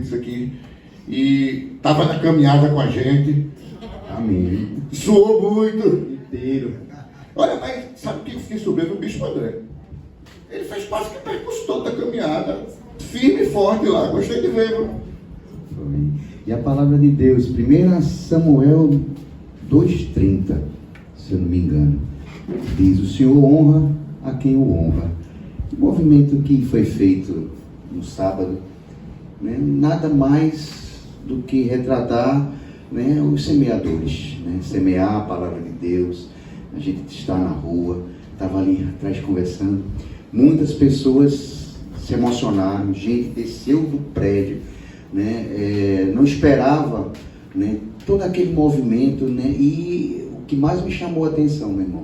isso aqui, e estava na caminhada com a gente. Amém. Suou muito. Inteiro. Olha, mas sabe o que eu fiquei sabendo do Bispo André? Ele fez parte que percustou da caminhada, firme e forte lá. Gostei de ver, viu? Foi. E a palavra de Deus, 1 Samuel 2,30, se eu não me engano, diz: o Senhor honra a quem o honra. O movimento que foi feito no sábado, né, nada mais do que retratar, né, os semeadores, né, semear a palavra de Deus. A gente está na rua, estava ali atrás conversando, muitas pessoas se emocionaram, gente desceu do prédio, né, não esperava, né, todo aquele movimento, né, e o que mais me chamou a atenção, meu irmão,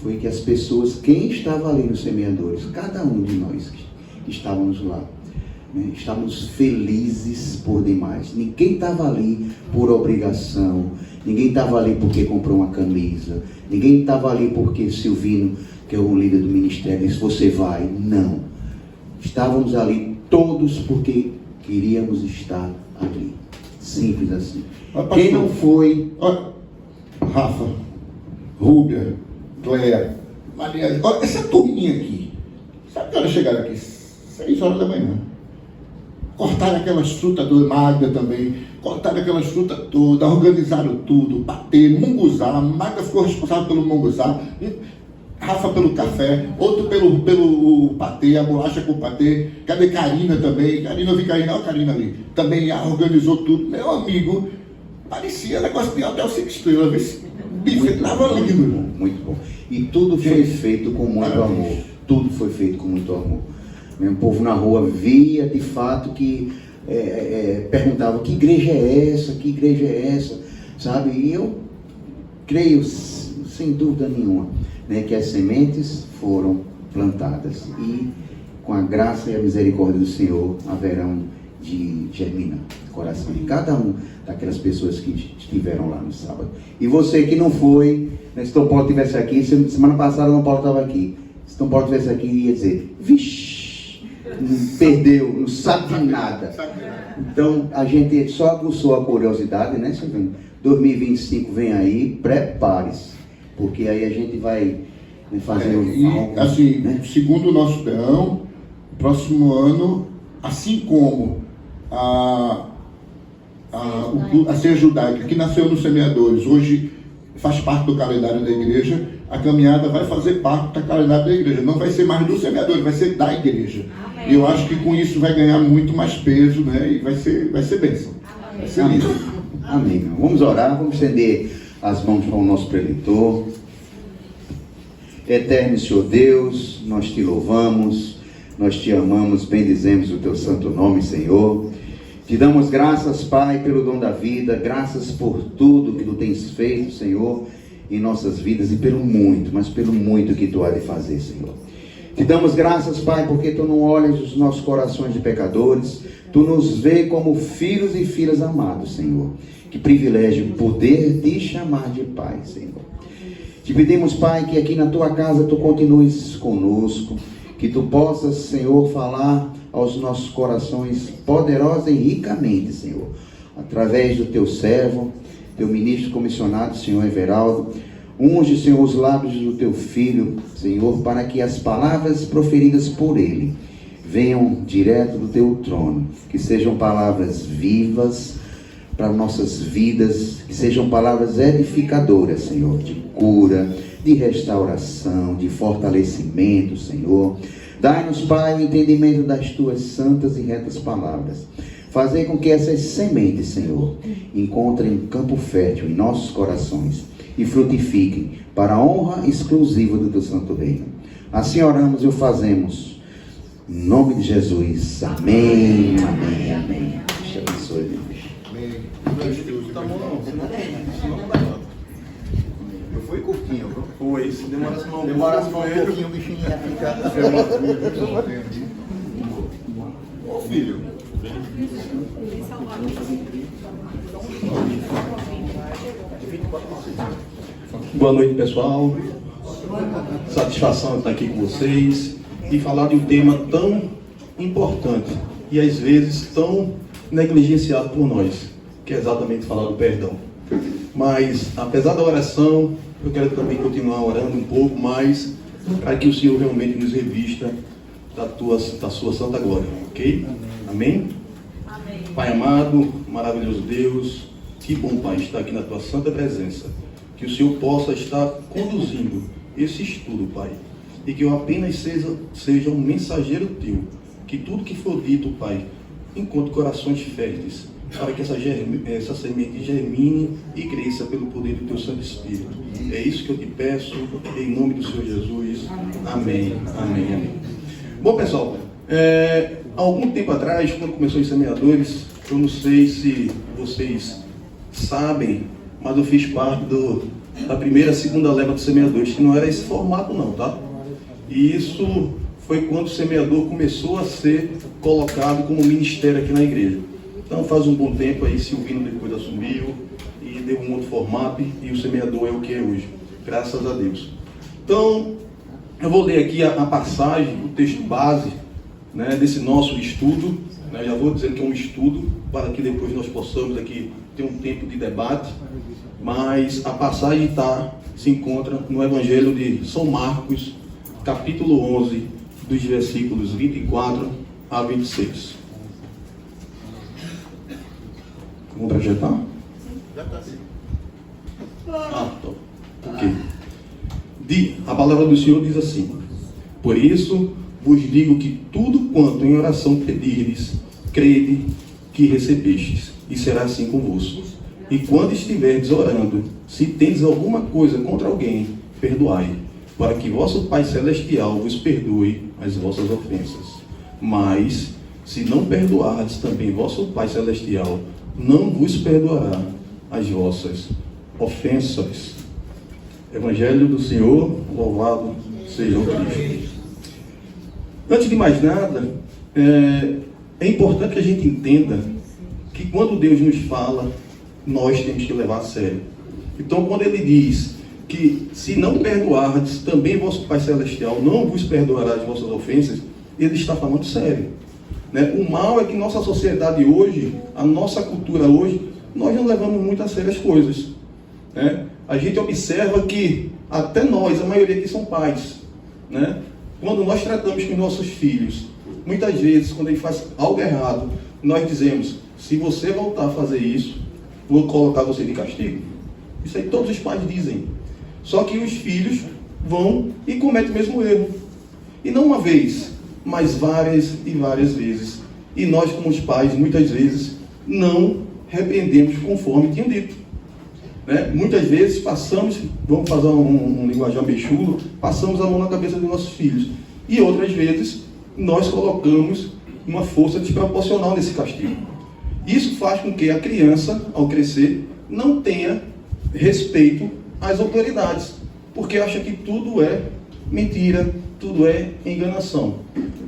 foi que as pessoas, quem estava ali nos semeadores, cada um de nós que estávamos lá, né, estávamos felizes por demais. Ninguém estava ali por obrigação, ninguém estava ali porque comprou uma camisa, ninguém estava ali porque Silvino, que é o líder do ministério, disse: você vai. Não. Estávamos ali todos porque queríamos estar ali. Simples assim. Quem não foi... Olha, Rafa, Rúbia, Cléia, Maria, olha essa turminha aqui. Sabe que elas chegaram aqui 6 horas da manhã? Cortaram aquelas frutas do Magda também, cortaram aquelas frutas todas, organizaram tudo, bateram, munguzá. Magda ficou responsável pelo munguzá, Rafa pelo café, outro pelo patê, a bolacha com patê. Cadê Karina também? Karina, eu vi Karina, olha a Karina ali. Também organizou tudo. Meu amigo, parecia negócio de hotel 5 estrelas. Bife estava lindo, irmão. Muito bom. E tudo foi feito com muito amor. Tudo foi feito com muito amor. O povo na rua via de fato que perguntava: que igreja é essa? Que igreja é essa? Sabe? E eu creio, sem dúvida nenhuma, né, que as sementes foram plantadas e com a graça e a misericórdia do Senhor haverão de germinar no coração de cada um daquelas pessoas que estiveram lá no sábado. E você que não foi, né, se Tom Paulo estivesse aqui, semana passada Tom Paulo estava aqui, se Tom Paulo estivesse aqui, ia dizer: vixe, perdeu, não sabe de nada. Então a gente só aguçou a curiosidade, né, Silvino? 2025 vem aí, prepare-se, porque aí a gente vai fazer algo, assim, né? Segundo o nosso peão, próximo ano, assim como a ceia judaica, que nasceu nos semeadores, hoje faz parte do calendário da igreja, a caminhada vai fazer parte do calendário da igreja. Não vai ser mais dos semeadores, vai ser da igreja. Amém. E eu acho que com isso vai ganhar muito mais peso, né? E vai ser bênção. Amém. Vai ser lindo. Amém. Vamos orar, vamos estender as mãos para o nosso preletor. Eterno Senhor Deus, nós te louvamos, nós te amamos, bendizemos o teu santo nome, Senhor. Te damos graças, Pai, pelo dom da vida, graças por tudo que tu tens feito, Senhor, em nossas vidas e pelo muito, mas pelo muito que tu há de fazer, Senhor. Te damos graças, Pai, porque tu não olhas os nossos corações de pecadores, tu nos vê como filhos e filhas amados, Senhor. Que privilégio poder te chamar de Pai, Senhor. Te pedimos, Pai, que aqui na tua casa tu continues conosco, que tu possas, Senhor, falar aos nossos corações poderosa e ricamente, Senhor, através do teu servo, teu ministro comissionado, Senhor Everaldo. Unge, Senhor, os lábios do teu filho, Senhor, para que as palavras proferidas por ele venham direto do teu trono, que sejam palavras vivas para nossas vidas, que sejam palavras edificadoras, Senhor, de cura, de restauração, de fortalecimento, Senhor. Dai-nos, Pai, o entendimento das tuas santas e retas palavras. Fazei com que essas sementes, Senhor, encontrem campo fértil em nossos corações e frutifiquem para a honra exclusiva do teu santo reino. Assim oramos e o fazemos. Em nome de Jesus. Amém. Amém. Amém. Deus te abençoe, Deus. Eu fui curtinho, viu? Foi, se demorasse um pouquinho, o bichinho ia ficar. Ô filho. Boa noite, pessoal. Satisfação estar aqui com vocês e falar de um tema tão importante e às vezes tão negligenciado por nós, que é exatamente falar do perdão. Mas, apesar da oração, eu quero também continuar orando um pouco mais, para que o Senhor realmente nos revista da sua santa glória, ok? Amém? Amém. Pai amado, maravilhoso Deus, que bom, Pai, estar aqui na tua santa presença. Que o Senhor possa estar conduzindo esse estudo, Pai. E que eu apenas seja um mensageiro teu. Que tudo que for dito, Pai, encontre corações férteis, para que essa semente germine e cresça pelo poder do teu Santo Espírito. É isso que eu te peço, em nome do Senhor Jesus. Amém. Amém. Amém. Bom, pessoal, há algum tempo atrás, quando começou os semeadores, eu não sei se vocês sabem, mas eu fiz parte da primeira e segunda leva dos semeadores, que não era esse formato não, tá? E isso foi quando o semeador começou a ser colocado como ministério aqui na igreja. Então faz um bom tempo aí, Silvino depois assumiu e deu um outro formato e o semeador é o que é hoje, graças a Deus. Então, eu vou ler aqui a passagem, o texto base, né, desse nosso estudo, né, já vou dizendo que é um estudo, para que depois nós possamos aqui ter um tempo de debate, mas a passagem se encontra no Evangelho de São Marcos, capítulo 11, dos versículos 24 a 26. Vamos projetar? Já está assim. Tá. Ok. A palavra do Senhor diz assim: por isso vos digo que tudo quanto em oração pedirdes, crede que recebestes, e será assim convosco. E quando estiverdes orando, se tendes alguma coisa contra alguém, perdoai, para que vosso Pai Celestial vos perdoe as vossas ofensas. Mas, se não perdoardes, também vosso Pai Celestial não vos perdoará as vossas ofensas. Evangelho do Senhor, louvado seja o Cristo. Antes de mais nada, é importante que a gente entenda que quando Deus nos fala, nós temos que levar a sério. Então, quando Ele diz que se não perdoardes, também vosso Pai Celestial não vos perdoará as vossas ofensas, Ele está falando sério. O mal é que nossa sociedade hoje, a nossa cultura hoje, nós não levamos muito a sério as coisas. A gente observa que até nós, a maioria aqui são pais, quando nós tratamos com nossos filhos, muitas vezes, quando ele faz algo errado, nós dizemos: se você voltar a fazer isso, vou colocar você de castigo. Isso aí todos os pais dizem. Só que os filhos vão e cometem o mesmo erro. E não uma vez, mas várias e várias vezes. E nós, como os pais, muitas vezes, não repreendemos conforme tinham dito. Muitas vezes passamos, vamos fazer um linguajar meio chulo, passamos a mão na cabeça dos nossos filhos. E outras vezes, nós colocamos uma força desproporcional nesse castigo. Isso faz com que a criança, ao crescer, não tenha respeito às autoridades, porque acha que tudo é mentira, tudo é enganação.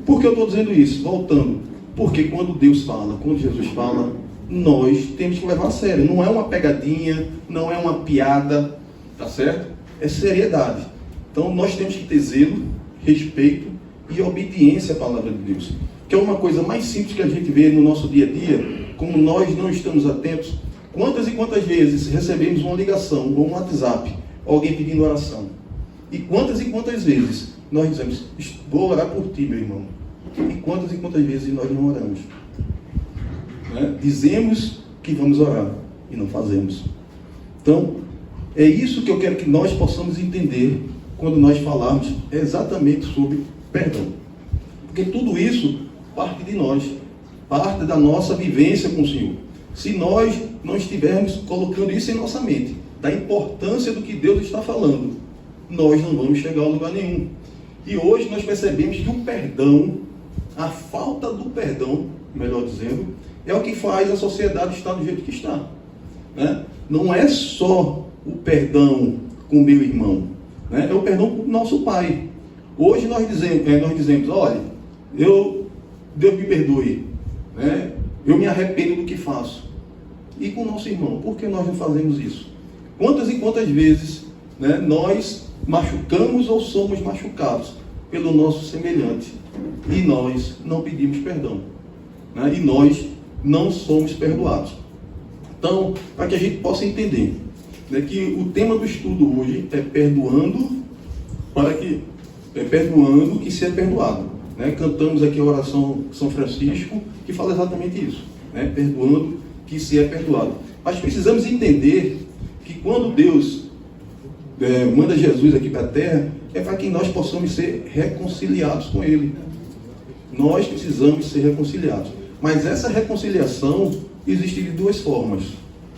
Por que eu estou dizendo isso? Voltando. Porque quando Deus fala, quando Jesus fala, nós temos que levar a sério. Não é uma pegadinha, não é uma piada, tá certo? É seriedade. Então nós temos que ter zelo, respeito e obediência à palavra de Deus, que é uma coisa mais simples que a gente vê no nosso dia a dia. Como nós não estamos atentos, quantas e quantas vezes recebemos uma ligação ou um WhatsApp, alguém pedindo oração, e quantas vezes nós dizemos: vou orar por ti, meu irmão, e quantas vezes nós não oramos, Dizemos que vamos orar e não fazemos. Então, é isso que eu quero que nós possamos entender quando nós falarmos exatamente sobre perdão, porque tudo isso parte de nós, parte da nossa vivência com o Senhor. Se nós não estivermos colocando isso em nossa mente, da importância do que Deus está falando, nós não vamos chegar a lugar nenhum. E hoje nós percebemos que o perdão, a falta do perdão, melhor dizendo, é o que faz a sociedade estar do jeito que está. Não é só o perdão com o meu irmão, é o perdão com o nosso pai. Hoje nós dizemos: olha, Deus me perdoe, eu me arrependo do que faço. E com o nosso irmão, por que nós não fazemos isso? Quantas e quantas vezes nós machucamos ou somos machucados pelo nosso semelhante e nós não pedimos perdão, e nós não somos perdoados. Então, para que a gente possa entender, né, que o tema do estudo hoje é perdoando que se é perdoado. Né? Cantamos aqui a oração de São Francisco, que fala exatamente isso, né? Perdoando que se é perdoado. Mas precisamos entender que quando Deus manda Jesus aqui para a terra, é para que nós possamos ser reconciliados com Ele. Nós precisamos ser reconciliados. Mas essa reconciliação existe de duas formas.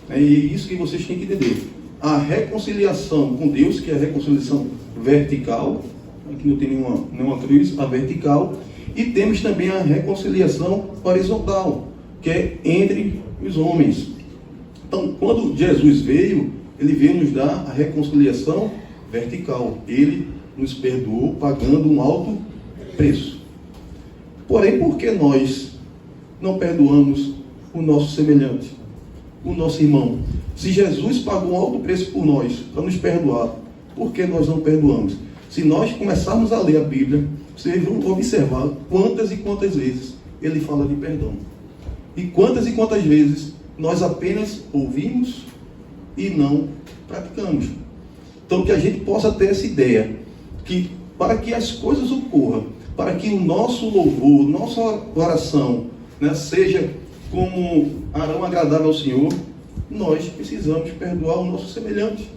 É isso que vocês têm que entender. A reconciliação com Deus, que é a reconciliação vertical, aqui não tem nenhuma cruz, a vertical, e temos também a reconciliação horizontal, que é entre os homens. Então, quando Jesus veio, Ele veio nos dar a reconciliação vertical. Ele nos perdoou pagando um alto preço. Porém, por que nós não perdoamos o nosso semelhante, o nosso irmão? Se Jesus pagou um alto preço por nós, para nos perdoar, por que nós não perdoamos? Se nós começarmos a ler a Bíblia, vocês vão observar quantas e quantas vezes Ele fala de perdão. E quantas vezes nós apenas ouvimos e não praticamos. Então, que a gente possa ter essa ideia, que para que as coisas ocorram, para que o nosso louvor, nossa oração, né, seja como Arão agradável ao Senhor, nós precisamos perdoar o nosso semelhante.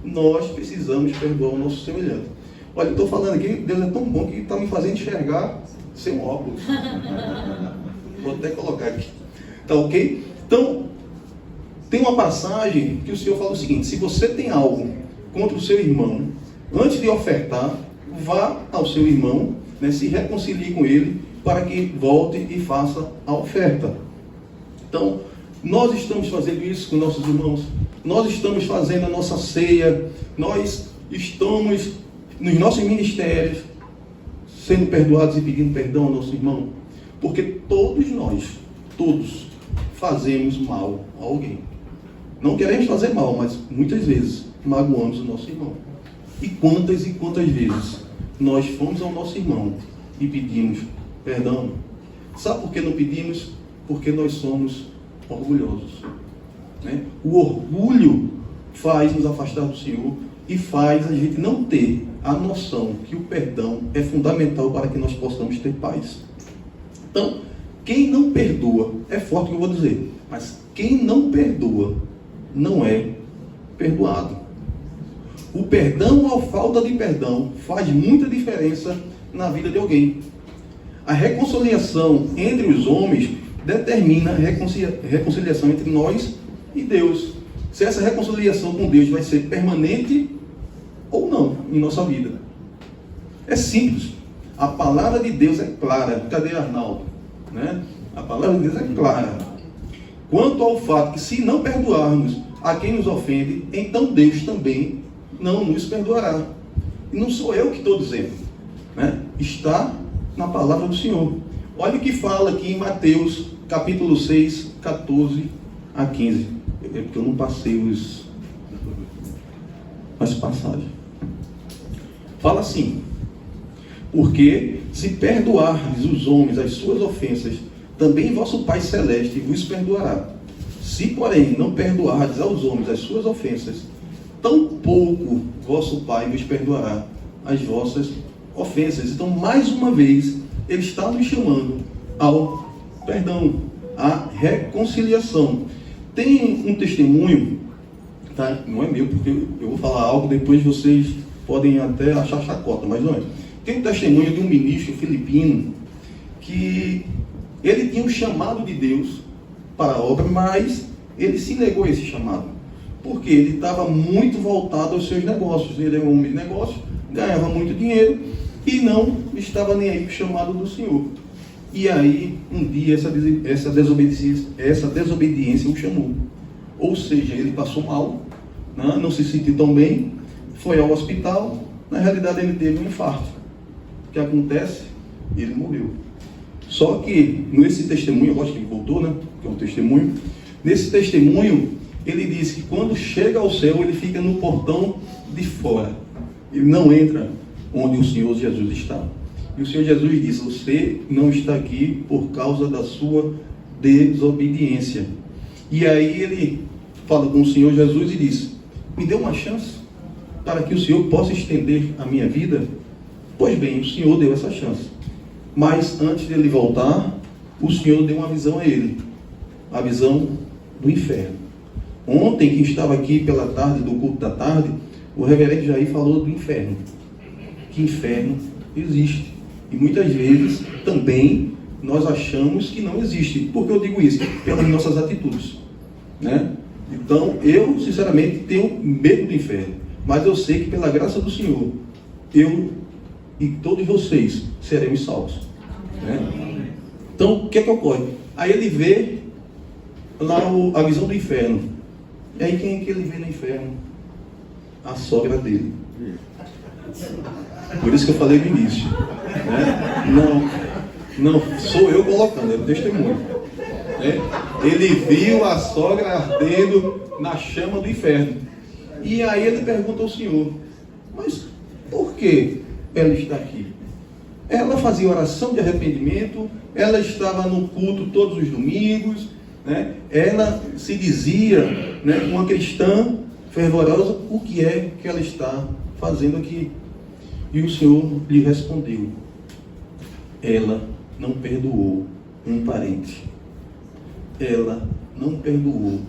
Nós precisamos perdoar o nosso semelhante. Olha, eu estou falando aqui, Deus é tão bom que está me fazendo enxergar sem óculos. Vou até colocar aqui. Tá ok? Então, tem uma passagem que o Senhor fala o seguinte: se você tem algo contra o seu irmão, antes de ofertar, vá ao seu irmão, né, se reconcilie com ele, para que volte e faça a oferta. Então, nós estamos fazendo isso com nossos irmãos, nós estamos fazendo a nossa ceia, nós estamos nos nossos ministérios sendo perdoados e pedindo perdão ao nosso irmão, porque todos nós, todos, fazemos mal a alguém. Não queremos fazer mal, mas muitas vezes magoamos o nosso irmão. E quantas vezes nós fomos ao nosso irmão e pedimos perdão? Sabe por que não pedimos? Porque nós somos orgulhosos. Né? O orgulho faz nos afastar do Senhor e faz a gente não ter a noção que o perdão é fundamental para que nós possamos ter paz. Então, quem não perdoa, é forte o que eu vou dizer, mas quem não perdoa não é perdoado. O perdão ou a falta de perdão faz muita diferença na vida de alguém. A reconciliação entre os homens determina a reconciliação entre nós e Deus. Se essa reconciliação com Deus vai ser permanente ou não em nossa vida. É simples. A palavra de Deus é clara. Cadê Arnaldo? Né? A palavra de Deus é clara. Quanto ao fato que se não perdoarmos a quem nos ofende, então Deus também não nos perdoará. E não sou eu que estou dizendo. Né? Está na palavra do Senhor. Olha o que fala aqui em Mateus, capítulo 6, 14 a 15. É porque eu não passei as passagens. Fala assim: porque se perdoardes os homens as suas ofensas, também vosso Pai Celeste vos perdoará. Se, porém, não perdoardes aos homens as suas ofensas, tampouco vosso Pai vos perdoará as vossas ofensas. Então, mais uma vez, Ele está nos chamando ao perdão, à reconciliação. Tem um testemunho, tá? Não é meu, porque eu vou falar algo, depois vocês podem até achar chacota, mas não é. Tem um testemunho de um ministro filipino que ele tinha um chamado de Deus para a obra, mas ele se negou a esse chamado, porque ele estava muito voltado aos seus negócios. Ele é um homem de negócio, ganhava muito dinheiro e não estava nem aí para o chamado do Senhor. E aí, um dia, essa desobediência o chamou. Ou seja, ele passou mal, né? Não se sentiu tão bem, foi ao hospital. Na realidade, ele teve um infarto. O que acontece? Ele morreu. Só que, nesse testemunho, eu acho que ele voltou, né? Que é um testemunho. Nesse testemunho, ele disse que quando chega ao céu, ele fica no portão de fora. Ele não entra onde o Senhor Jesus está. E o Senhor Jesus disse: você não está aqui por causa da sua desobediência. E aí ele fala com o Senhor Jesus e diz: me dê uma chance para que o Senhor possa estender a minha vida. Pois bem, o Senhor deu essa chance. Mas antes dele voltar, o Senhor deu uma visão a ele. A visão do inferno. Ontem, quem estava aqui pela tarde, do culto da tarde, o reverendo Jair falou do inferno. Que inferno existe. E muitas vezes também nós achamos que não existe. Por que eu digo isso? Pelas nossas atitudes, né? Então, eu sinceramente tenho medo do inferno. Mas eu sei que pela graça do Senhor, eu e todos vocês seremos salvos, né? Então, o que é que ocorre? Aí ele vê lá a visão do inferno. E aí quem é que ele vê no inferno? A sogra dele. Por isso que eu falei no início, né? Não sou eu colocando, é o testemunho, né? Ele viu a sogra ardendo na chama do inferno. E aí ele pergunta ao Senhor: mas por que ela está aqui? Ela fazia oração de arrependimento, ela estava no culto todos os domingos, né? Ela se dizia, né, uma cristã fervorosa. O que é que ela está fazendo aqui? E o Senhor lhe respondeu: ela não perdoou um parente. Ela não perdoou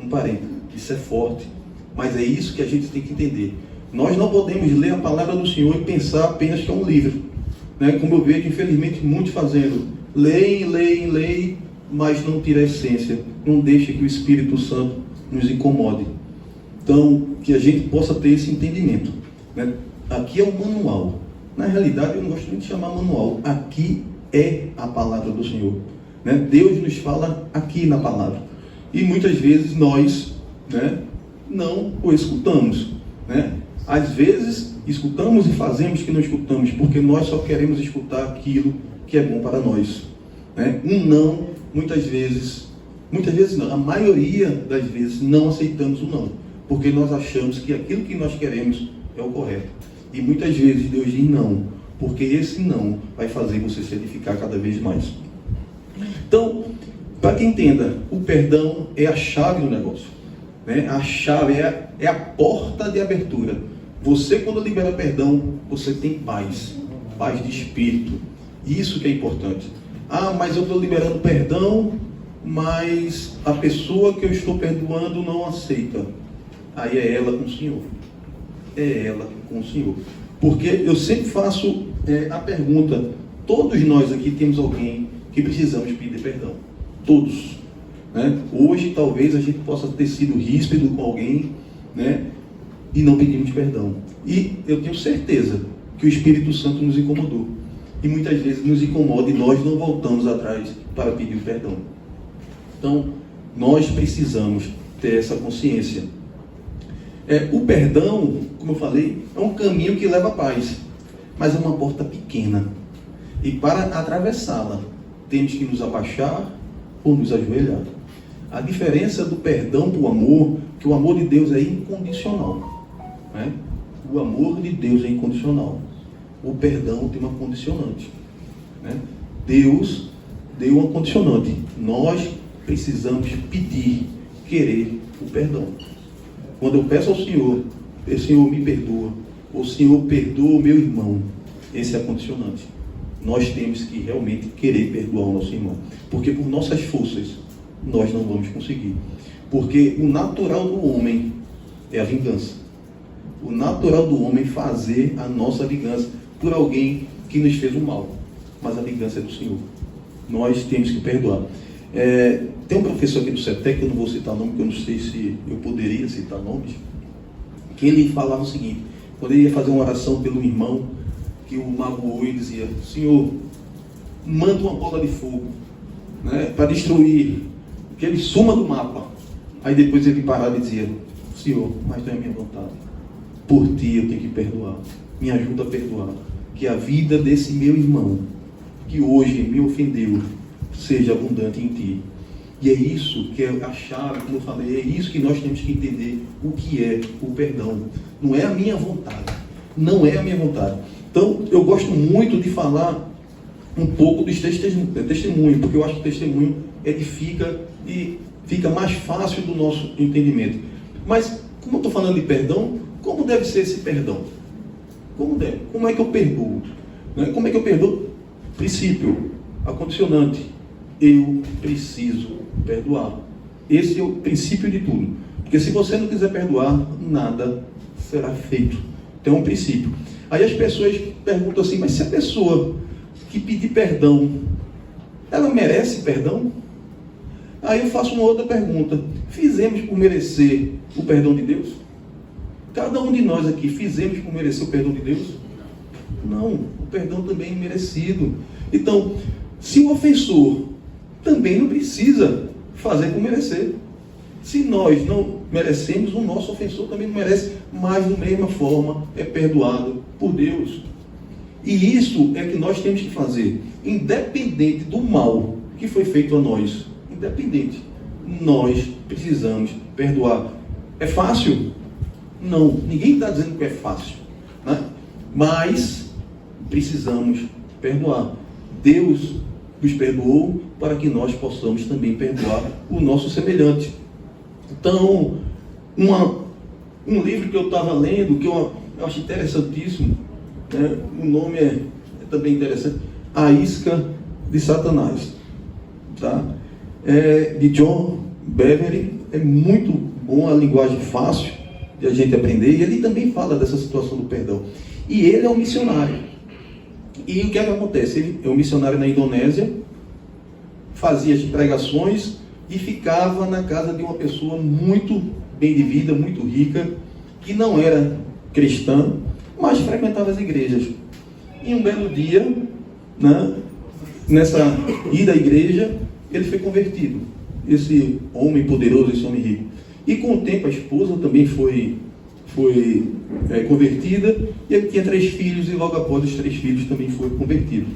um parente. Isso é forte, mas é isso que a gente tem que entender. Nós não podemos ler a palavra do Senhor e pensar apenas que é um livro, né? Como eu vejo, infelizmente, muitos fazendo. Leem, mas não tira a essência. Não deixa que o Espírito Santo nos incomode. Então, que a gente possa ter esse entendimento, né? Aqui é um manual. Na realidade, eu não gosto nem de chamar manual. Aqui é a palavra do Senhor, né? Deus nos fala aqui na palavra. E muitas vezes nós, né, não o escutamos, né? Às vezes escutamos e fazemos que não escutamos, porque nós só queremos escutar aquilo que é bom para nós, né? Não, muitas vezes não, a maioria das vezes não aceitamos o não, porque nós achamos que aquilo que nós queremos é o correto. E muitas vezes Deus diz não, porque esse não vai fazer você se edificar cada vez mais. Então, para que entenda, o perdão é a chave do negócio, né? A chave é a porta de abertura. Você, quando libera perdão, você tem paz de espírito. Isso que é importante. Ah, mas eu estou liberando perdão, mas a pessoa que eu estou perdoando não aceita. Aí é ela com o Senhor. É ela com o Senhor. Porque eu sempre faço a pergunta: todos nós aqui temos alguém que precisamos pedir perdão. Todos, né? Hoje talvez a gente possa ter sido ríspido com alguém, né, e não pedimos perdão. E eu tenho certeza que o Espírito Santo nos incomodou. E muitas vezes nos incomoda e nós não voltamos atrás para pedir perdão. Então, nós precisamos ter essa consciência. O perdão, como eu falei, é um caminho que leva à paz, mas é uma porta pequena. E para atravessá-la, temos que nos abaixar ou nos ajoelhar. A diferença do perdão para o amor, que o amor de Deus é incondicional, né? O amor de Deus é incondicional. O perdão tem uma condicionante, né? Deus deu uma condicionante. Nós precisamos pedir, querer o perdão. Quando eu peço ao Senhor, o Senhor me perdoa, o Senhor perdoa o meu irmão, esse é a condicionante. Nós temos que realmente querer perdoar o nosso irmão, porque por nossas forças nós não vamos conseguir. Porque o natural do homem é a vingança. O natural do homem é fazer a nossa vingança por alguém que nos fez um mal. Mas a vingança é do Senhor. Nós temos que perdoar. Tem um professor aqui do CETEC, que eu não vou citar nome, porque eu não sei se eu poderia citar nomes, que ele falava o seguinte: quando ele ia fazer uma oração pelo irmão que o magoou, ele dizia: Senhor, manda uma bola de fogo, né, para destruir, que ele suma do mapa. Aí depois ele parava e dizia: Senhor, mas não é minha vontade, por ti eu tenho que perdoar, me ajuda a perdoar, que a vida desse meu irmão que hoje me ofendeu seja abundante em ti. E é isso que é a chave, como eu falei, é isso que nós temos que entender o que é o perdão. Não é a minha vontade, não é a minha vontade. Então, eu gosto muito de falar um pouco dos testemunhos, porque eu acho que o testemunho edifica e fica mais fácil do nosso entendimento. Mas, como eu estou falando de perdão, como deve ser esse perdão? Como deve? Como é que eu perdoo? Né? Como é que eu perdoo? Princípio, a condicionante. Eu preciso perdoar. Esse é o princípio de tudo. Porque se você não quiser perdoar, nada será feito. Então é um princípio. Aí as pessoas perguntam assim, mas se a pessoa que pedir perdão, ela merece perdão? Aí eu faço uma outra pergunta. Fizemos por merecer o perdão de Deus? Cada um de nós aqui fizemos por merecer o perdão de Deus? Não, o perdão também é merecido. Então, se o ofensor também não precisa fazer por merecer. Se nós não merecemos, o nosso ofensor também não merece, mas da mesma forma é perdoado por Deus. E isso é que nós temos que fazer, independente do mal que foi feito a nós. Independente, nós precisamos perdoar. É fácil? Não, ninguém está dizendo que é fácil, né? Mas precisamos perdoar. Deus nos perdoou para que nós possamos também perdoar o nosso semelhante. Então, um livro que eu estava lendo, que eu acho interessantíssimo, né? O nome é também interessante, A Isca de Satanás, tá? É de John Bevere. É muito bom, a linguagem fácil de a gente aprender, e ele também fala dessa situação do perdão. E ele é um missionário. E o que é que acontece? Ele é um missionário na Indonésia, fazia as pregações e ficava na casa de uma pessoa muito bem de vida, muito rica, que não era cristã, mas frequentava as igrejas. E um belo dia, né, nessa ida à igreja, ele foi convertido. Esse homem poderoso, esse homem rico. E com o tempo a esposa também foi convertida, e ele tinha 3 filhos, e logo após os 3 filhos também foi convertido.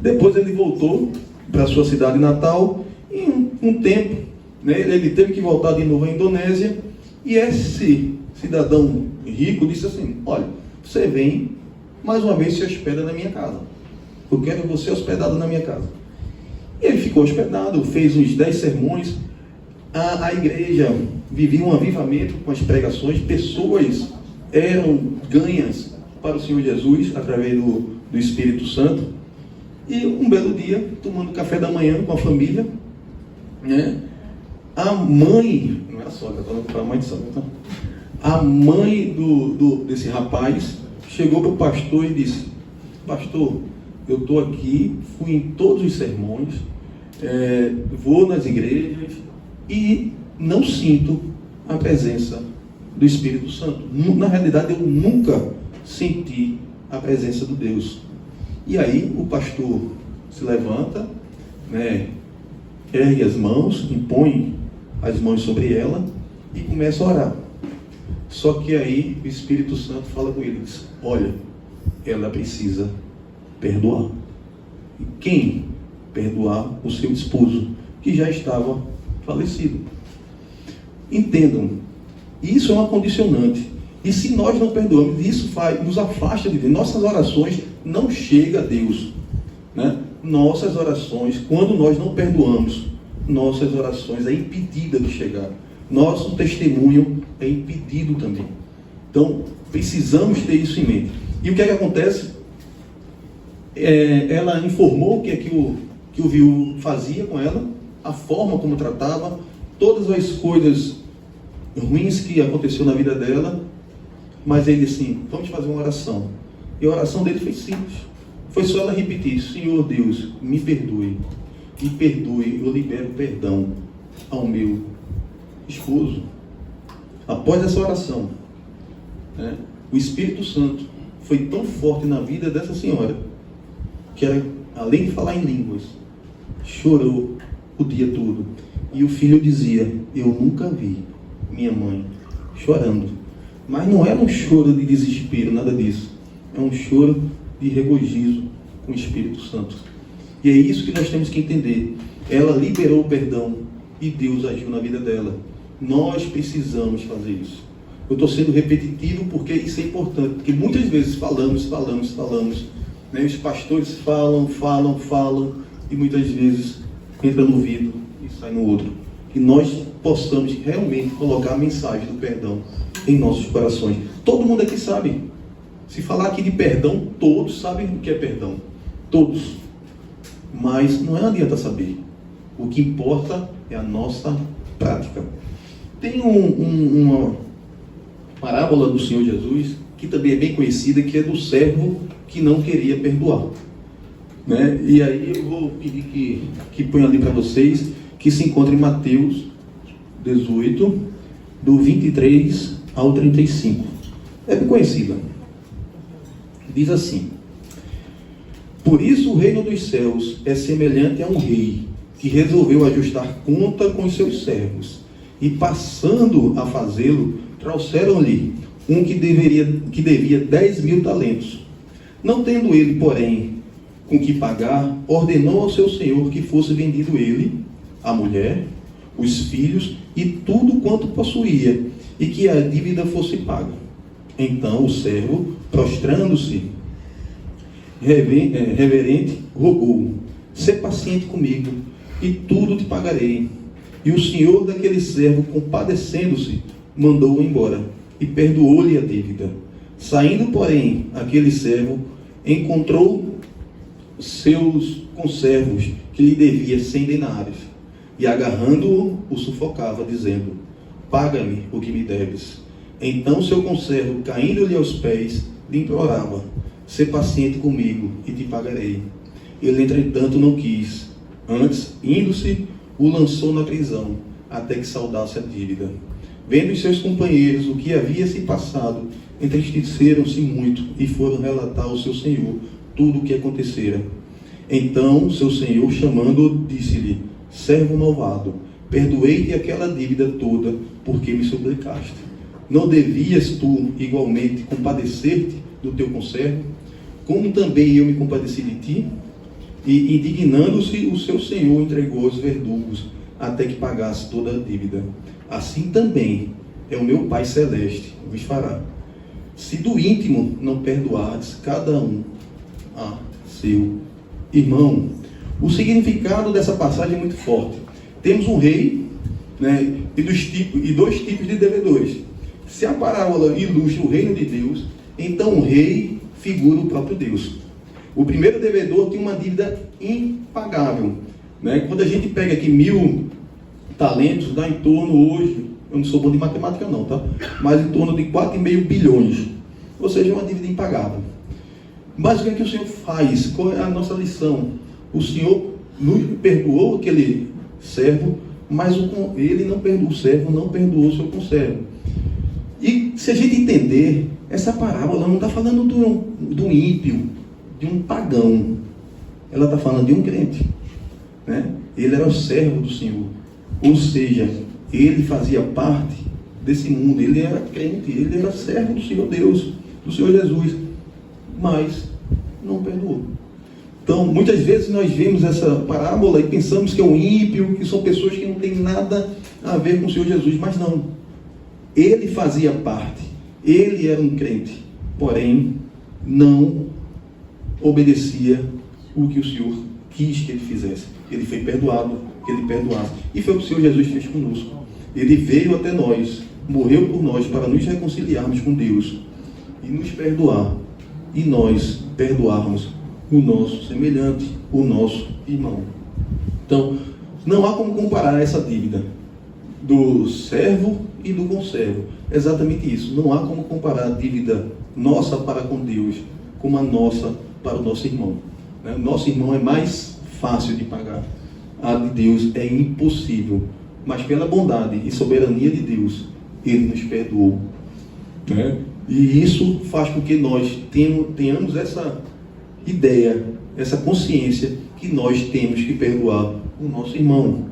Depois ele voltou para a sua cidade natal, e um tempo, né, ele teve que voltar de novo à Indonésia, e esse cidadão rico disse assim: olha, você vem, mais uma vez se hospeda na minha casa. Eu quero você hospedado na minha casa. E ele ficou hospedado, fez uns 10 sermões, a igreja vivia um avivamento com as pregações, pessoas eram ganhas para o Senhor Jesus através do Espírito Santo. E um belo dia, tomando café da manhã com a família, né, a mãe, não é a sogra, estou falando para a mãe de sogra, tá? A mãe desse rapaz chegou para o pastor e disse: pastor, eu estou aqui, fui em todos os sermões, vou nas igrejas e não sinto a presença do Espírito Santo. Na realidade, eu nunca senti a presença de Deus. E aí o pastor se levanta, né, ergue as mãos, impõe as mãos sobre ela e começa a orar. Só que aí o Espírito Santo fala com ele, diz: olha, ela precisa perdoar. E quem? Perdoar o seu esposo, que já estava falecido. Entendam, isso é uma condicionante. E se nós não perdoamos, isso nos afasta de Deus. Nossas orações não chegam a Deus, né? Nossas orações, quando nós não perdoamos, nossas orações é impedida de chegar. Nosso testemunho é impedido também. Então, precisamos ter isso em mente. E o que é que acontece? Ela informou o que é que o viúvo fazia com ela, a forma como tratava, todas as coisas ruins que aconteceu na vida dela, mas ele assim: vamos fazer uma oração. E a oração dele foi simples. Foi só ela repetir: Senhor Deus, me perdoe, eu libero perdão ao meu esposo. Após essa oração, né, o Espírito Santo foi tão forte na vida dessa senhora, que ela, além de falar em línguas, chorou o dia todo. E o filho dizia: eu nunca vi minha mãe chorando. Mas não era um choro de desespero, nada disso. É um choro de regozijo com o Espírito Santo. E é isso que nós temos que entender. Ela liberou o perdão e Deus agiu na vida dela. Nós precisamos fazer isso. Eu estou sendo repetitivo porque isso é importante. Porque muitas vezes falamos, né? Os pastores falam, e muitas vezes entra no ouvido e sai no outro. Que nós possamos realmente colocar a mensagem do perdão em nossos corações. Todo mundo aqui sabe. Se falar aqui de perdão, todos sabem o que é perdão. Todos. Mas não adianta saber. O que importa é a nossa prática. Tem uma parábola do Senhor Jesus, que também é bem conhecida, que é do servo que não queria perdoar. Né? E aí eu vou pedir que ponha ali para vocês, que se encontra em Mateus 18, do 23 ao 35. É bem conhecida. Diz assim: por isso o reino dos céus é semelhante a um rei que resolveu ajustar conta com os seus servos, e passando a fazê-lo, trouxeram-lhe um que devia 10.000 talentos. Não tendo ele, porém, com que pagar, ordenou ao seu senhor que fosse vendido ele, a mulher, os filhos e tudo quanto possuía, e que a dívida fosse paga. Então o servo, prostrando-se, reverente, rogou: sê paciente comigo, e tudo te pagarei. E o senhor daquele servo, compadecendo-se, mandou-o embora, e perdoou-lhe a dívida. Saindo, porém, aquele servo encontrou seus conservos, que lhe devia 100 denários, e agarrando-o, o sufocava, dizendo: paga-me o que me deves. Então seu conservo, caindo-lhe aos pés, lhe implorava: sê paciente comigo, e te pagarei. Ele, entretanto, não quis. Antes, indo-se, o lançou na prisão, até que saldasse a dívida. Vendo os seus companheiros o que havia se passado, entristeceram-se muito, e foram relatar ao seu senhor tudo o que acontecera. Então seu senhor, chamando-o, disse-lhe: servo malvado, perdoei-te aquela dívida toda, porque me suplicaste. Não devias tu igualmente compadecer-te do teu conservo, como também eu me compadeci de ti? E, indignando-se, o seu senhor entregou aos verdugos, até que pagasse toda a dívida. Assim também é o meu Pai Celeste vos fará, se do íntimo não perdoardes cada um a seu irmão. O significado dessa passagem é muito forte. Temos um rei, né, e dois tipos de devedores. Se a parábola ilustra o reino de Deus, então o rei figura o próprio Deus. O primeiro devedor tinha uma dívida impagável. Né? Quando a gente pega aqui 1.000 talentos, dá em torno hoje, eu não sou bom de matemática não, tá? Mas em torno de 4,5 bilhões. Ou seja, é uma dívida impagável. Mas o que é que o Senhor faz? Qual é a nossa lição? O Senhor nos perdoou aquele servo, mas ele não perdoou, o servo não perdoou o seu conservo. E se a gente entender, essa parábola não está falando do ímpio, de um pagão. Ela está falando de um crente. Né? Ele era o servo do Senhor. Ou seja, ele fazia parte desse mundo. Ele era crente, ele era servo do Senhor Deus, do Senhor Jesus. Mas não perdoou. Então, muitas vezes nós vemos essa parábola e pensamos que é um ímpio, que são pessoas que não têm nada a ver com o Senhor Jesus. Mas não. Ele fazia parte. Ele era um crente. Porém, não obedecia o que o Senhor quis que ele fizesse. Ele foi perdoado, que ele perdoasse. E foi o que o Senhor Jesus fez conosco. Ele veio até nós, morreu por nós, para nos reconciliarmos com Deus e nos perdoar. E nós perdoarmos o nosso semelhante, o nosso irmão. Então, não há como comparar essa dívida do servo e do conservo. É exatamente isso. Não há como comparar a dívida nossa para com Deus como a nossa para o nosso irmão. O nosso irmão é mais fácil de pagar. A de Deus é impossível. Mas pela bondade e soberania de Deus, Ele nos perdoou. E isso faz com que nós tenhamos essa ideia, essa consciência que nós temos que perdoar o nosso irmão.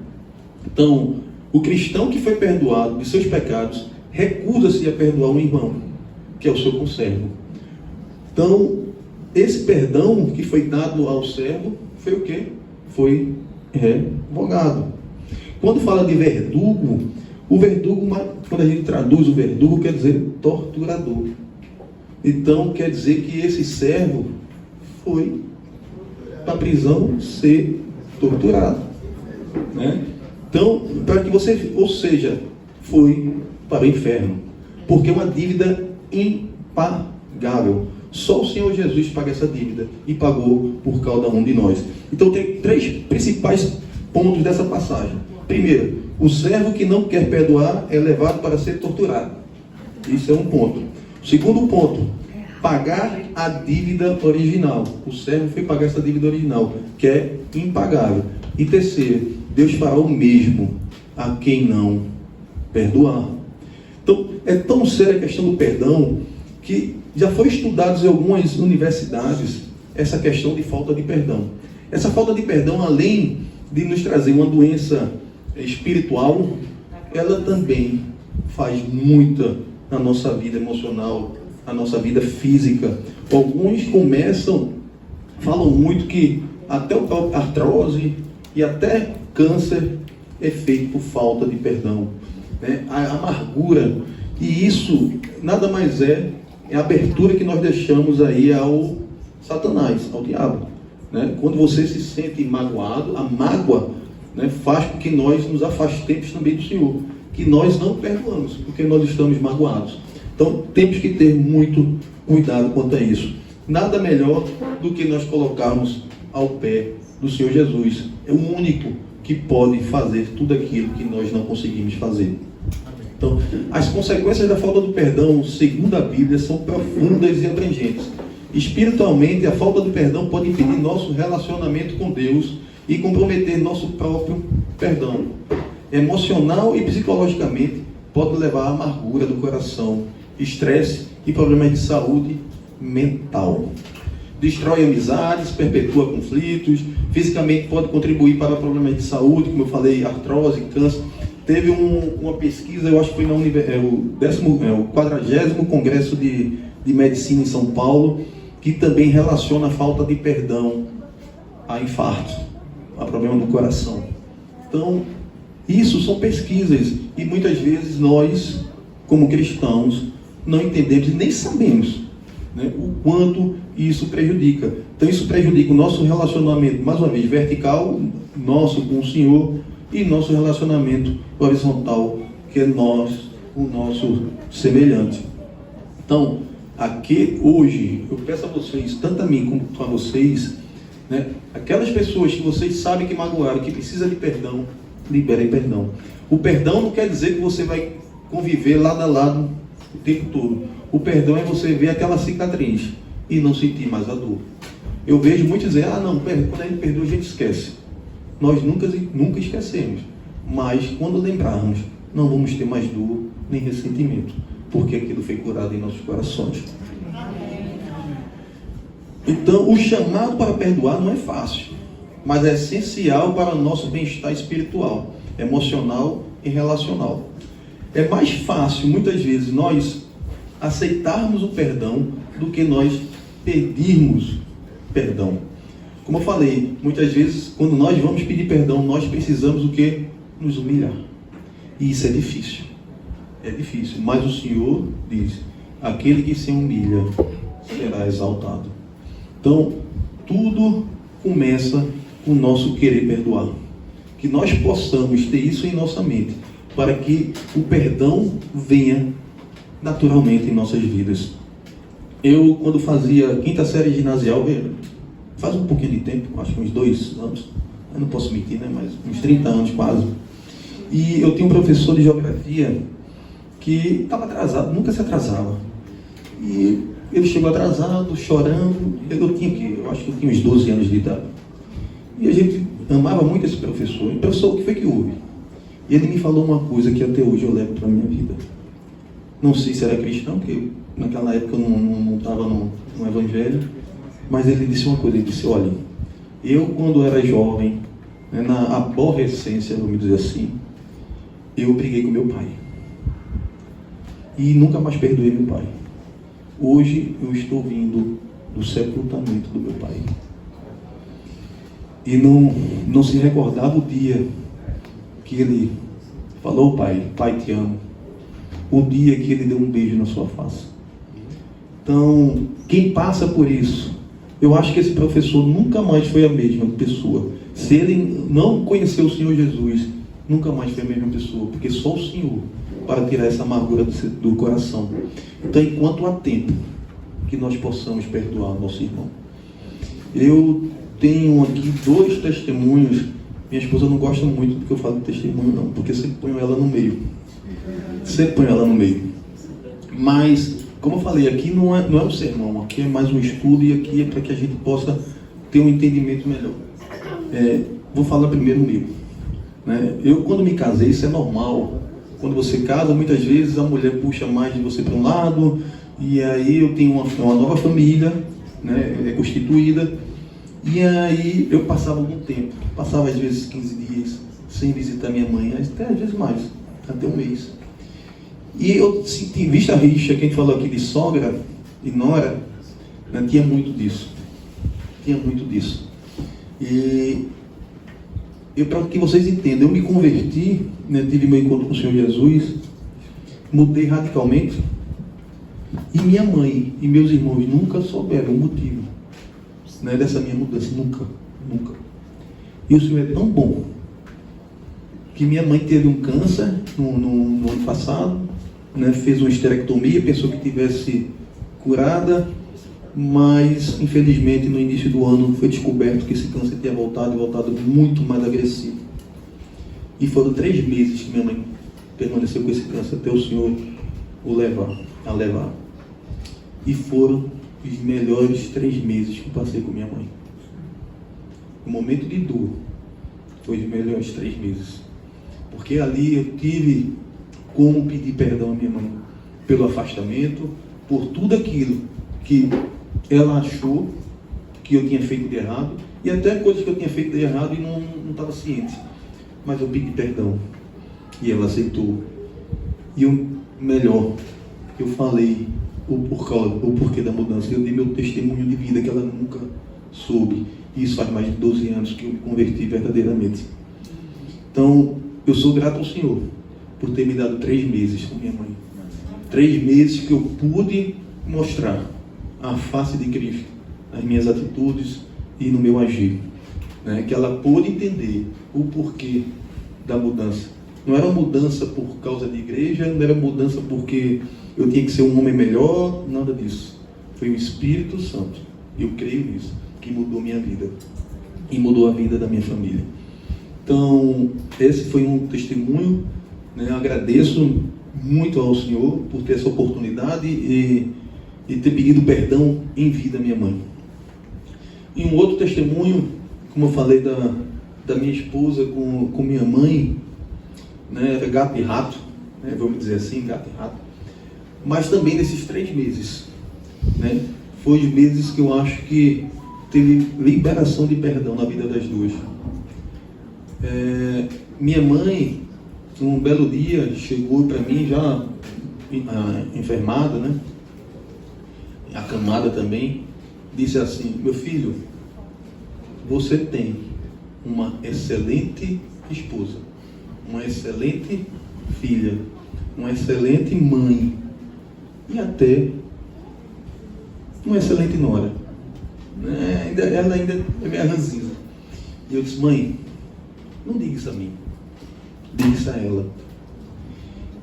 Então, o cristão que foi perdoado de seus pecados recusa-se a perdoar um irmão, que é o seu conservo. Então, esse perdão que foi dado ao servo foi o quê? Foi revogado. Quando fala de verdugo, o verdugo, quando a gente traduz o verdugo, quer dizer torturador. Então, quer dizer que esse servo foi para a prisão ser torturado. Né? Então, para que você, ou seja, foi para o inferno, porque é uma dívida impagável. Só o Senhor Jesus paga essa dívida e pagou por cada um de nós. Então tem 3 principais pontos dessa passagem. Primeiro, o servo que não quer perdoar é levado para ser torturado. Isso é um ponto. Segundo ponto, pagar a dívida original. O servo foi pagar essa dívida original, que é impagável. E terceiro, Deus fará o mesmo a quem não perdoar. Então, é tão séria a questão do perdão que já foi estudado em algumas universidades essa questão de falta de perdão. Essa falta de perdão, além de nos trazer uma doença espiritual, ela também faz muita na nossa vida emocional, na nossa vida física. Alguns falam muito que até a artrose e até câncer é feito por falta de perdão, né? A amargura, e isso nada mais é a abertura que nós deixamos aí ao Satanás, ao diabo, né? Quando você se sente magoado, a mágoa, né, faz com que nós nos afastemos também do Senhor, que nós não perdoamos, porque nós estamos magoados. Então temos que ter muito cuidado quanto a isso. Nada melhor do que nós colocarmos ao pé do Senhor Jesus. É o único que pode fazer tudo aquilo que nós não conseguimos fazer. Então, as consequências da falta do perdão, segundo a Bíblia, são profundas e abrangentes. Espiritualmente, a falta do perdão pode impedir nosso relacionamento com Deus e comprometer nosso próprio perdão. Emocional e psicologicamente, pode levar à amargura do coração, estresse e problemas de saúde mental. Destrói amizades, perpetua conflitos, fisicamente pode contribuir para problemas de saúde, como eu falei, artrose, câncer. Teve uma pesquisa, eu acho que foi o 40º Congresso de Medicina em São Paulo, que também relaciona a falta de perdão a infarto, a problema do coração. Então, isso são pesquisas, e muitas vezes nós, como cristãos, não entendemos e nem sabemos, né, o quanto isso prejudica. Então isso prejudica o nosso relacionamento, mais uma vez, vertical, nosso com o Senhor, e nosso relacionamento horizontal, que é nós, o nosso semelhante. Então, aqui hoje, eu peço a vocês, tanto a mim como a vocês, né, aquelas pessoas que vocês sabem que magoaram, que precisam de perdão, liberem perdão. O perdão não quer dizer que você vai conviver lado a lado o tempo todo. O perdão é você ver aquela cicatriz e não sentir mais a dor. Eu vejo muitos dizer, não, quando a gente perdoa, a gente esquece. Nós nunca esquecemos, mas quando lembrarmos, não vamos ter mais dor nem ressentimento, porque aquilo foi curado em nossos corações. Então, o chamado para perdoar não é fácil, mas é essencial para o nosso bem-estar espiritual, emocional e relacional. É mais fácil, muitas vezes, nós aceitarmos o perdão do que nós pedirmos perdão. Como eu falei, muitas vezes, quando nós vamos pedir perdão, nós precisamos o quê? Nos humilhar. E isso é difícil. É difícil. Mas o Senhor diz, aquele que se humilha será exaltado. Então, tudo começa com o nosso querer perdoar. Que nós possamos ter isso em nossa mente, para que o perdão venha naturalmente em nossas vidas. Eu, quando fazia 5ª série ginasial, faz um pouquinho de tempo, acho que uns 2 anos, eu não posso mentir, né? Mas uns 30 anos quase. E eu tinha um professor de geografia que estava atrasado, nunca se atrasava. E ele chegou atrasado, chorando. Eu acho que eu tinha uns 12 anos de idade. E a gente amava muito esse professor. E o professor, o que foi que houve? E ele me falou uma coisa que até hoje eu levo para a minha vida. Não sei se era cristão, porque naquela época eu não estava no evangelho. Mas ele disse uma coisa, ele disse, olha, eu quando era jovem, né, na aborrecência, vamos dizer assim, eu briguei com meu pai. E nunca mais perdoei meu pai. Hoje eu estou vindo do sepultamento do meu pai. E não se recordava o dia que ele falou, pai te amo. O dia que ele deu um beijo na sua face. Então, quem passa por isso, eu acho que esse professor nunca mais foi a mesma pessoa. Se ele não conheceu o Senhor Jesus, nunca mais foi a mesma pessoa, porque só o Senhor para tirar essa amargura do coração. Então, enquanto há tempo, que nós possamos perdoar o nosso irmão. Eu tenho aqui 2 testemunhos. Minha esposa não gosta muito do que eu falo de testemunho, não, porque sempre ponho ela no meio. Sempre ponho ela no meio. Mas, como eu falei, aqui não é um sermão, aqui é mais um estudo e aqui é para que a gente possa ter um entendimento melhor. Vou falar primeiro o meu. Né? Eu, quando me casei, isso é normal. Quando você casa, muitas vezes a mulher puxa mais de você para um lado, e aí eu tenho uma nova família, né, constituída, e aí eu passava algum tempo, passava às vezes 15 dias sem visitar minha mãe, até às vezes mais, até um mês. E eu senti, vista a rixa, que a gente falou aqui de sogra e nora, né, tinha muito disso. E para que vocês entendam, eu me converti, né, tive meu encontro com o Senhor Jesus, mudei radicalmente, e minha mãe e meus irmãos nunca souberam o motivo, né, dessa minha mudança, nunca. E o Senhor é tão bom, que minha mãe teve um câncer no ano passado, né, fez uma esterectomia, pensou que tivesse curada, mas infelizmente no início do ano foi descoberto que esse câncer tinha voltado muito mais agressivo. E foram 3 meses que minha mãe permaneceu com esse câncer até o Senhor a levar. E foram os melhores 3 meses que passei com minha mãe. No momento de dor, foi os melhores 3 meses. Porque ali eu tive como pedir perdão à minha mãe pelo afastamento, por tudo aquilo que ela achou que eu tinha feito de errado, e até coisas que eu tinha feito de errado e não estava ciente. Mas eu pedi perdão e ela aceitou. E o melhor, eu falei o porquê da mudança. Eu dei meu testemunho de vida que ela nunca soube. E isso faz mais de 12 anos que eu me converti verdadeiramente. Então, eu sou grato ao Senhor por ter me dado 3 meses com minha mãe. 3 meses que eu pude mostrar a face de Cristo nas minhas atitudes e no meu agir, né? Que ela pôde entender o porquê da mudança. Não era mudança por causa de igreja, não era mudança porque eu tinha que ser um homem melhor, nada disso. Foi o Espírito Santo, eu creio nisso, que mudou minha vida e mudou a vida da minha família. Então, esse foi um testemunho, né? Eu agradeço muito ao Senhor por ter essa oportunidade e ter pedido perdão em vida à minha mãe. E um outro testemunho, como eu falei da minha esposa com minha mãe, né, era gato e rato, né, vamos dizer assim, gato e rato. Mas também nesses 3 meses, né, foi os meses que eu acho que teve liberação de perdão na vida das duas. Minha mãe, um belo dia, chegou para mim já enfermada, né, acamada também, disse assim: meu filho, você tem uma excelente esposa, uma excelente filha, uma excelente mãe e até uma excelente nora. Ela ainda é minha ranzinza. E eu disse: mãe, não diga isso a mim, diga isso a ela.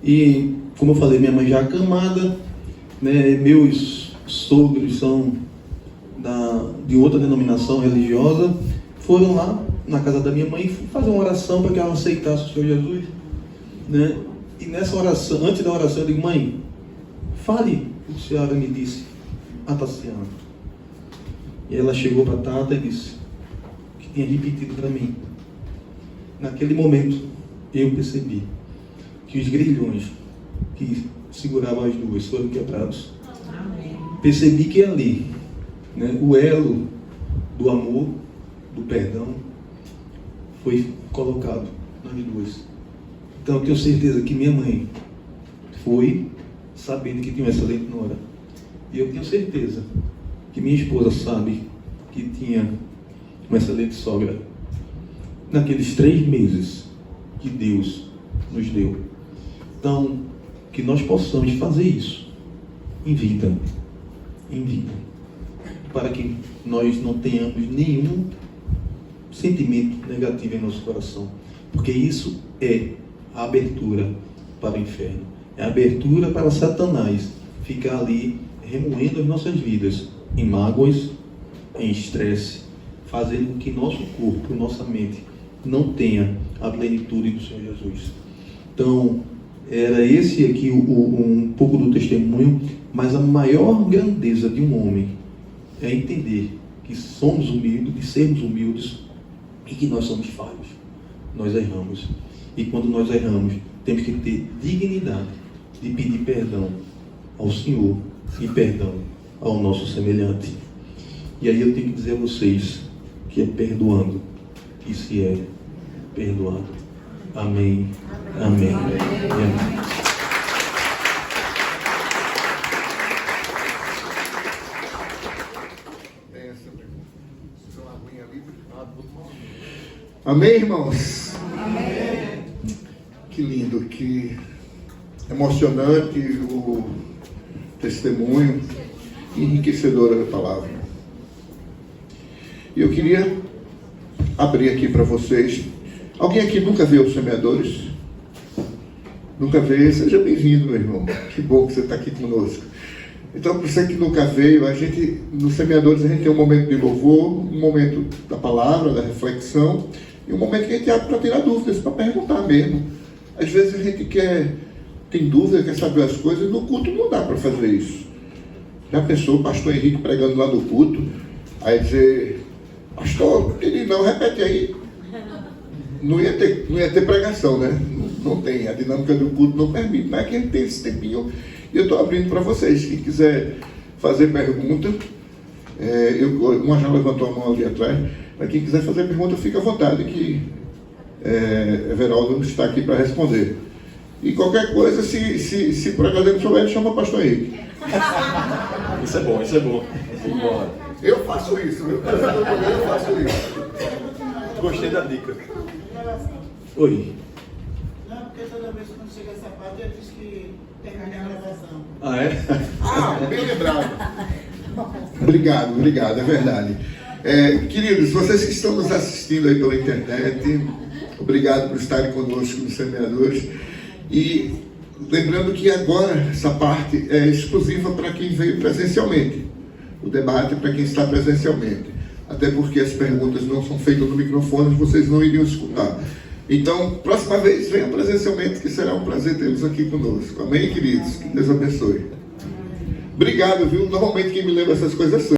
E como eu falei, minha mãe já acamada, né, meus sogros são de outra denominação religiosa, foram lá na casa da minha mãe fazer uma oração para que ela aceitasse o Senhor Jesus, né? E nessa oração, antes da oração, eu digo: mãe, fale o que a senhora me disse a Tassiana. E ela chegou para a Tata e disse que tinha repetido para mim. Naquele momento eu percebi que os grilhões que seguravam as duas foram quebrados. Percebi que ali, né, o elo do amor, do perdão, foi colocado nas duas. Então eu tenho certeza que minha mãe foi sabendo que tinha uma excelente nora. E eu tenho certeza que minha esposa sabe que tinha uma excelente sogra. Naqueles 3 meses que Deus nos deu. Então, que nós possamos fazer isso em vida, para que nós não tenhamos nenhum sentimento negativo em nosso coração, porque isso é a abertura para o inferno. É a abertura para Satanás ficar ali remoendo as nossas vidas em mágoas, em estresse, fazendo com que nosso corpo, nossa mente não tenha a plenitude do Senhor Jesus. Então, era esse aqui um pouco do testemunho, mas a maior grandeza de um homem é entender que somos humildes, de sermos humildes e que nós somos falhos. Nós erramos. E quando nós erramos, temos que ter dignidade de pedir perdão ao Senhor e perdão ao nosso semelhante. E aí eu tenho que dizer a vocês que é perdoando que se é perdoado. Amém. Amém. Amém. Amém, irmãos? Amém. Que lindo, que emocionante o testemunho, enriquecedora da palavra. E eu queria abrir aqui para vocês. Alguém aqui nunca viu os semeadores? Nunca veio? Seja bem-vindo, meu irmão. Que bom que você está aqui conosco. Então, para você que nunca veio, nos semeadores a gente tem um momento de louvor, um momento da palavra, da reflexão, e um momento que a gente abre para tirar dúvidas, para perguntar mesmo. Às vezes a gente tem dúvida, quer saber as coisas, e no culto não dá para fazer isso. Já pensou o pastor Henrique pregando lá no culto, aí dizer, pastor, ele não, repete aí. Não ia ter pregação, né? Não tem, a dinâmica do culto não permite, mas é que a gente tem esse tempinho, e eu estou abrindo para vocês. Quem quiser fazer pergunta, uma já levantou a mão ali atrás, mas quem quiser fazer pergunta, fica à vontade, que Everaldo está aqui para responder. E qualquer coisa, se por acaso ele souber, chama o pastor Henrique. Isso é bom, isso é bom. Eu faço isso, viu? Eu faço isso. Gostei da dica. Oi. Não, porque toda vez que chega essa parte, eu disse que termina a gravação. Ah, é? Bem lembrado. Obrigado, é verdade. Queridos, vocês que estão nos assistindo aí pela internet, obrigado por estarem conosco nos Semeadores. E lembrando que agora essa parte é exclusiva para quem veio presencialmente. O debate é para quem está presencialmente. Até porque as perguntas não são feitas no microfone, vocês não iriam escutar. Então, próxima vez, venham presencialmente, que será um prazer tê-los aqui conosco. Amém, queridos? Que Deus abençoe. Obrigado, viu? Normalmente quem me lembra essas coisas são